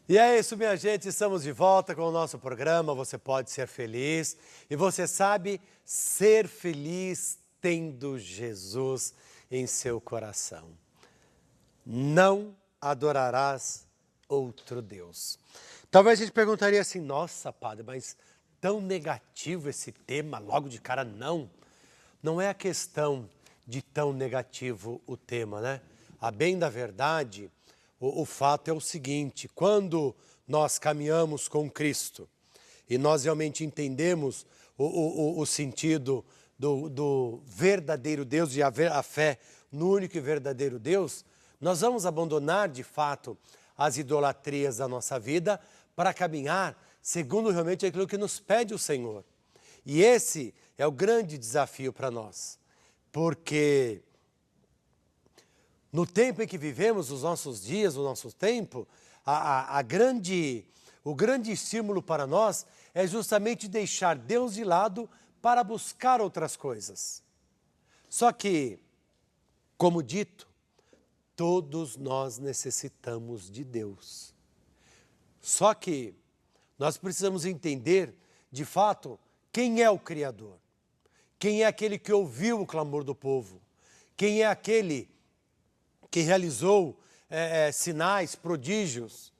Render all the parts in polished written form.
E é isso, minha gente, estamos de volta com o nosso programa Você Pode Ser Feliz. E você sabe ser feliz tendo Jesus em seu coração. Não adorarás outro Deus. Talvez a gente perguntaria assim, nossa, padre, mas tão negativo esse tema, logo de cara, não. Não é a questão de tão negativo o tema, né? A bem da verdade, o fato é o seguinte, quando nós caminhamos com Cristo e nós realmente entendemos o sentido do verdadeiro Deus e a fé no único e verdadeiro Deus, nós vamos abandonar de fato as idolatrias da nossa vida para caminhar segundo realmente aquilo que nos pede o Senhor. E esse é o grande desafio para nós, porque no tempo em que vivemos, os nossos dias, o nosso tempo, o grande estímulo para nós é justamente deixar Deus de lado para buscar outras coisas. Só que, como dito, todos nós necessitamos de Deus. Só que nós precisamos entender, de fato, quem é o Criador. Quem é aquele que ouviu o clamor do povo? Quem é aquele que realizou sinais, prodígios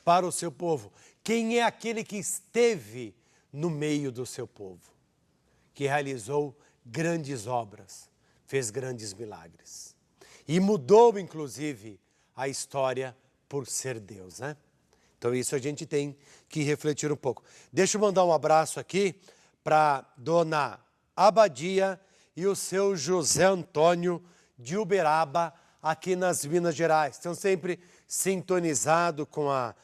para o seu povo? Quem é aquele que esteve no meio do seu povo? Que realizou grandes obras, fez grandes milagres. E mudou, inclusive, a história por ser Deus, né? Então isso a gente tem que refletir um pouco. Deixa eu mandar um abraço aqui para dona Abadia e o seu José Antônio de Uberaba, aqui nas Minas Gerais. Estão sempre sintonizados com a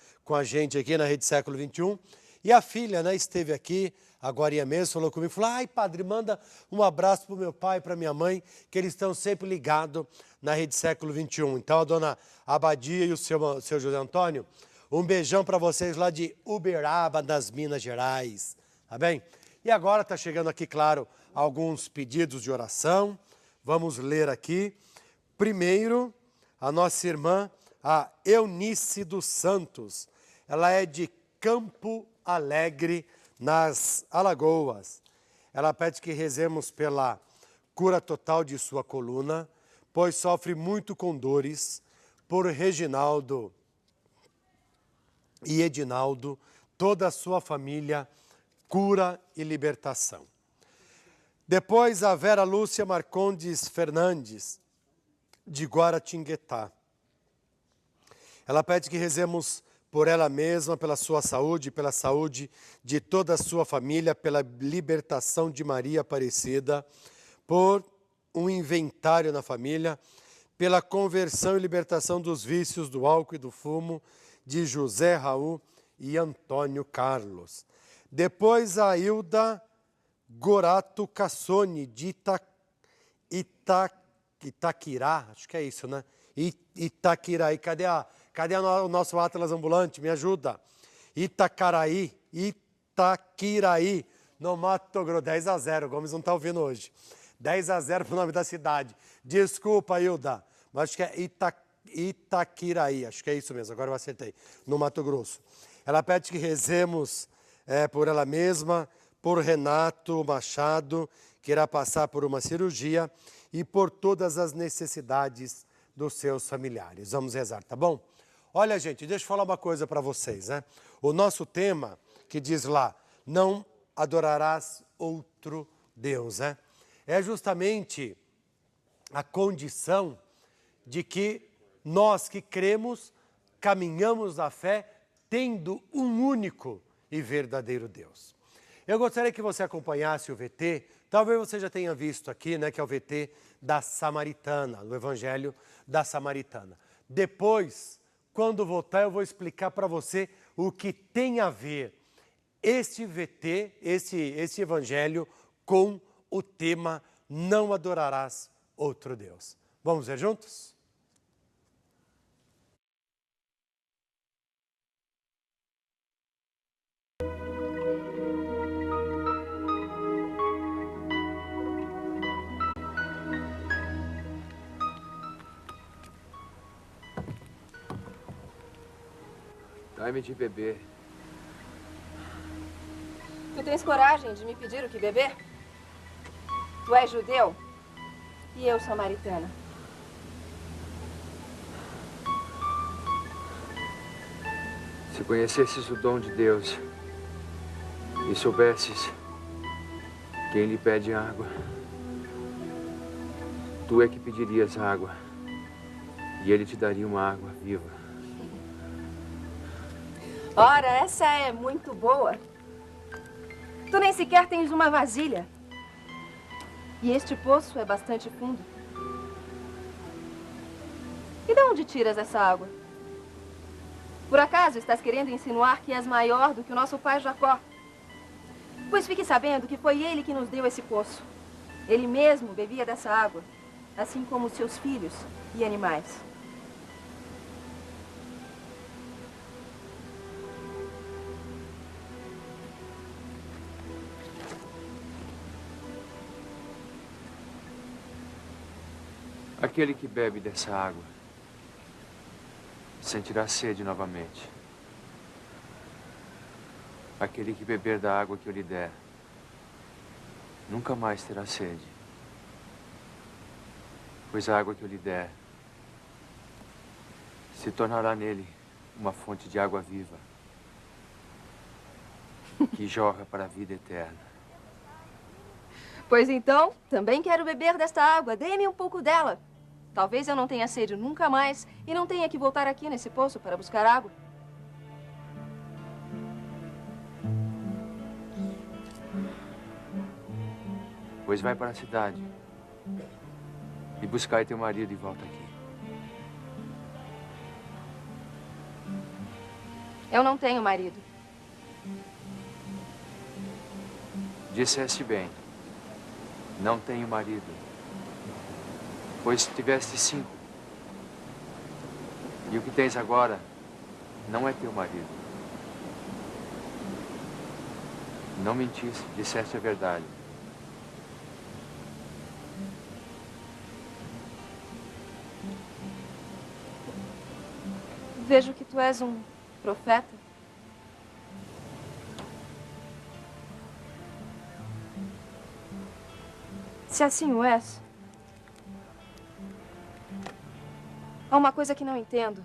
gente aqui na Rede Século XXI. E a filha, né, esteve aqui agora mesmo, falou comigo, falou, ai padre, manda um abraço para o meu pai e para minha mãe, que eles estão sempre ligados na Rede Século XXI. Então a dona Abadia e o seu José Antônio, um beijão para vocês lá de Uberaba, das Minas Gerais, tá bem? E agora está chegando aqui, claro, alguns pedidos de oração. Vamos ler aqui. Primeiro, a nossa irmã, a Eunice dos Santos. Ela é de Campo Alegre, nas Alagoas. Ela pede que rezemos pela cura total de sua coluna, pois sofre muito com dores, por Reginaldo e Edinaldo, toda a sua família, cura e libertação. Depois a Vera Lúcia Marcondes Fernandes, de Guaratinguetá. Ela pede que rezemos por ela mesma, pela sua saúde, pela saúde de toda a sua família, pela libertação de Maria Aparecida, por um inventário na família, pela conversão e libertação dos vícios do álcool e do fumo, de José Raul e Antônio Carlos. Depois a Hilda Gorato Cassone, de Itaquirá, acho que é isso, né? Itaquiraí, cadê o nosso Atlas ambulante? Me ajuda. Itaquiraí, no Mato Grosso, 10-0, Gomes não está ouvindo hoje. 10-0 para o nome da cidade. Desculpa, Hilda, mas acho que é Itaquiraí, acho que é isso mesmo, agora eu acertei, no Mato Grosso. Ela pede que rezemos por ela mesma, por Renato Machado, que irá passar por uma cirurgia, e por todas as necessidades dos seus familiares. Vamos rezar, tá bom? Olha, gente, deixa eu falar uma coisa para vocês, né? O nosso tema, que diz lá, não adorarás outro Deus, né? É justamente a condição de que nós que cremos, caminhamos na fé, tendo um único e verdadeiro Deus. Eu gostaria que você acompanhasse o VT, talvez você já tenha visto aqui, né, que é o VT da Samaritana, do Evangelho da Samaritana. Depois, quando voltar, eu vou explicar para você o que tem a ver este VT, esse Evangelho, com o tema Não Adorarás Outro Deus. Vamos ver juntos? Dá-me de beber. Tu tens coragem de me pedir o que beber? Tu és judeu e eu samaritana. Se conhecesses o dom de Deus e soubesses quem lhe pede água, tu é que pedirias água e ele te daria uma água viva. Ora, essa é muito boa. Tu nem sequer tens uma vasilha. E este poço é bastante fundo. E de onde tiras essa água? Por acaso estás querendo insinuar que és maior do que o nosso pai Jacó? Pois fique sabendo que foi ele que nos deu esse poço. Ele mesmo bebia dessa água, assim como seus filhos e animais. Aquele que bebe dessa água sentirá sede novamente. Aquele que beber da água que eu lhe der nunca mais terá sede, pois a água que eu lhe der se tornará nele uma fonte de água viva que jorra para a vida eterna. Pois então, também quero beber desta água. Dê-me um pouco dela. Talvez eu não tenha sede nunca mais e não tenha que voltar aqui nesse poço para buscar água. Pois vai para a cidade e buscai teu marido e volta aqui. Eu não tenho marido. Disseste bem, não tenho marido, pois tiveste 5. E o que tens agora não é teu marido. Não mentiste, disseste a verdade. Vejo que tu és um profeta. Se assim o és, há uma coisa que não entendo.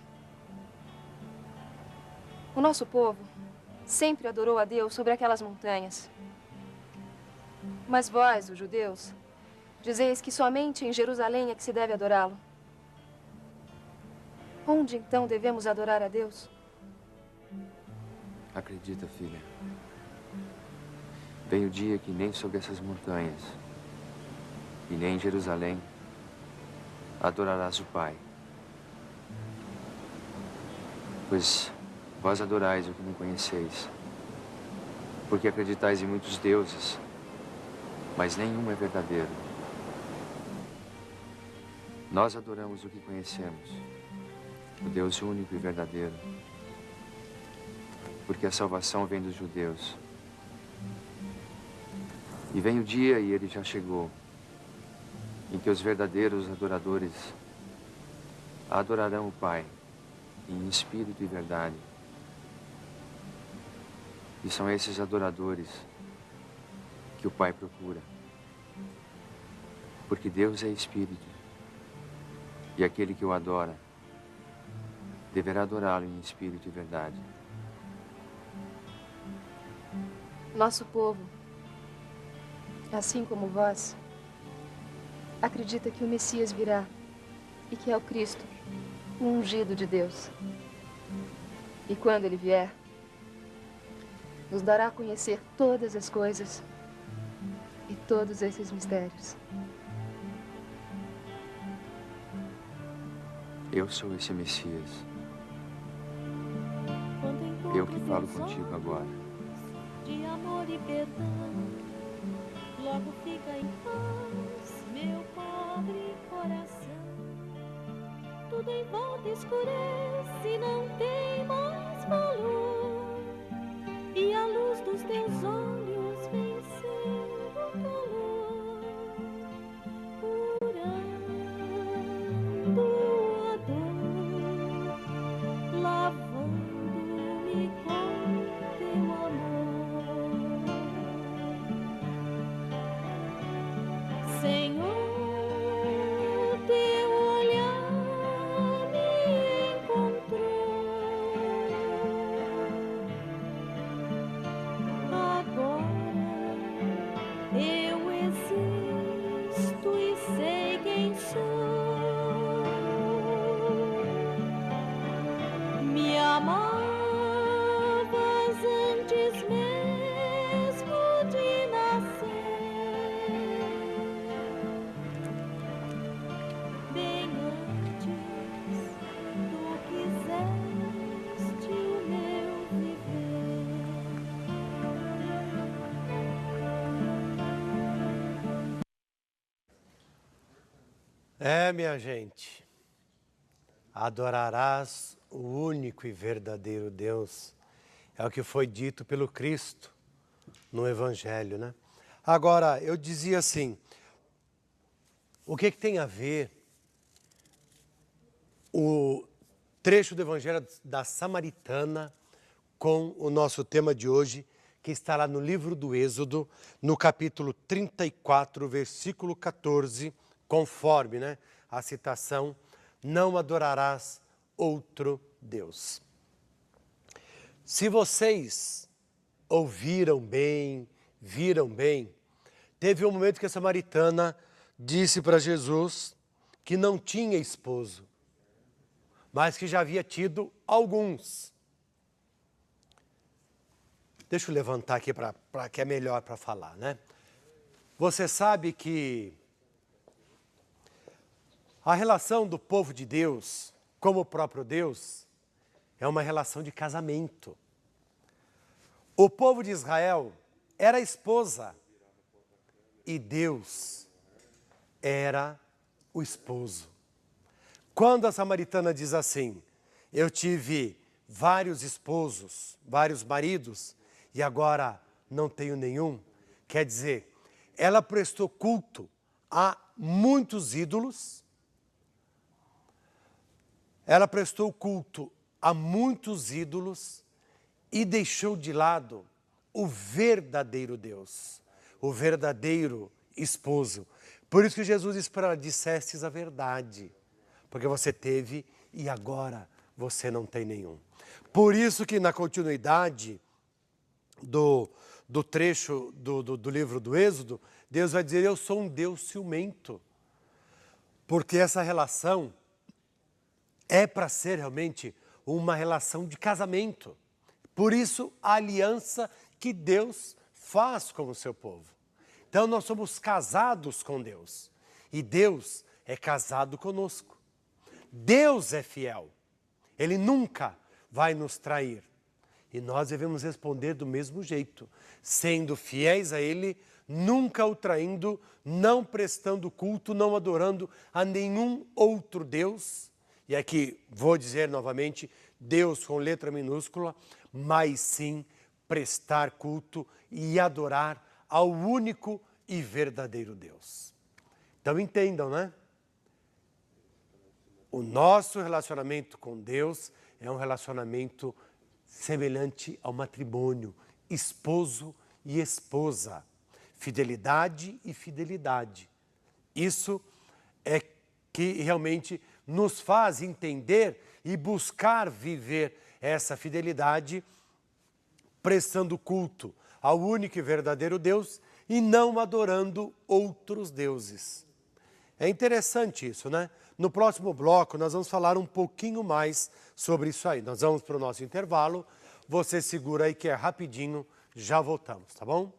O nosso povo sempre adorou a Deus sobre aquelas montanhas. Mas vós, os judeus, dizeis que somente em Jerusalém é que se deve adorá-lo. Onde então devemos adorar a Deus? Acredita, filha. Vem o dia que nem sob essas montanhas e nem em Jerusalém adorarás o Pai. Pois vós adorais o que não conheceis, porque acreditais em muitos deuses, mas nenhum é verdadeiro. Nós adoramos o que conhecemos, o Deus único e verdadeiro, porque a salvação vem dos judeus. E vem o dia, e ele já chegou, em que os verdadeiros adoradores adorarão o Pai em espírito e verdade. E são esses adoradores que o Pai procura. Porque Deus é espírito, e aquele que o adora deverá adorá-lo em espírito e verdade. Nosso povo, assim como vós, acredita que o Messias virá e que é o Cristo, o ungido de Deus. E quando ele vier, nos dará a conhecer todas as coisas e todos esses mistérios. Eu sou esse Messias. Eu que falo contigo agora. De amor e perdão, logo fica em paz, meu pobre coração. Tudo em volta escurece e não tem mais valor, e a luz dos teus olhos vem sendo calor, curando a dor, lavando-me quem sou. Me amavas antes mesmo de nascer, bem antes tu quiseste o meu viver. Minha gente, adorarás o único e verdadeiro Deus. É o que foi dito pelo Cristo no Evangelho, né? Agora, eu dizia assim, o que tem a ver o trecho do Evangelho da Samaritana com o nosso tema de hoje, que está lá no livro do Êxodo, no capítulo 34, versículo 14, conforme, né, a citação, não adorarás outro Deus. Se vocês ouviram bem, viram bem, teve um momento que a samaritana disse para Jesus que não tinha esposo, mas que já havia tido alguns. Deixa eu levantar aqui para que é melhor para falar, né? Você sabe que a relação do povo de Deus, como o próprio Deus, é uma relação de casamento. O povo de Israel era a esposa e Deus era o esposo. Quando a samaritana diz assim, eu tive vários esposos, vários maridos e agora não tenho nenhum, quer dizer, ela prestou culto a muitos ídolos. Ela prestou culto a muitos ídolos e deixou de lado o verdadeiro Deus, o verdadeiro esposo. Por isso que Jesus disse para ela, dissestes a verdade, porque você teve e agora você não tem nenhum. Por isso que na continuidade do trecho do livro do Êxodo, Deus vai dizer, eu sou um Deus ciumento, porque essa relação é para ser realmente uma relação de casamento. Por isso, a aliança que Deus faz com o seu povo. Então, nós somos casados com Deus. E Deus é casado conosco. Deus é fiel. Ele nunca vai nos trair. E nós devemos responder do mesmo jeito. Sendo fiéis a Ele, nunca o traindo, não prestando culto, não adorando a nenhum outro Deus. E aqui vou dizer novamente, Deus com letra minúscula, mas sim prestar culto e adorar ao único e verdadeiro Deus. Então entendam, né? O nosso relacionamento com Deus é um relacionamento semelhante ao matrimônio, esposo e esposa, fidelidade e fidelidade. Isso é que realmente nos faz entender e buscar viver essa fidelidade, prestando culto ao único e verdadeiro Deus e não adorando outros deuses. É interessante isso, né? No próximo bloco nós vamos falar um pouquinho mais sobre isso aí. Nós vamos para o nosso intervalo, você segura aí que é rapidinho, já voltamos, tá bom?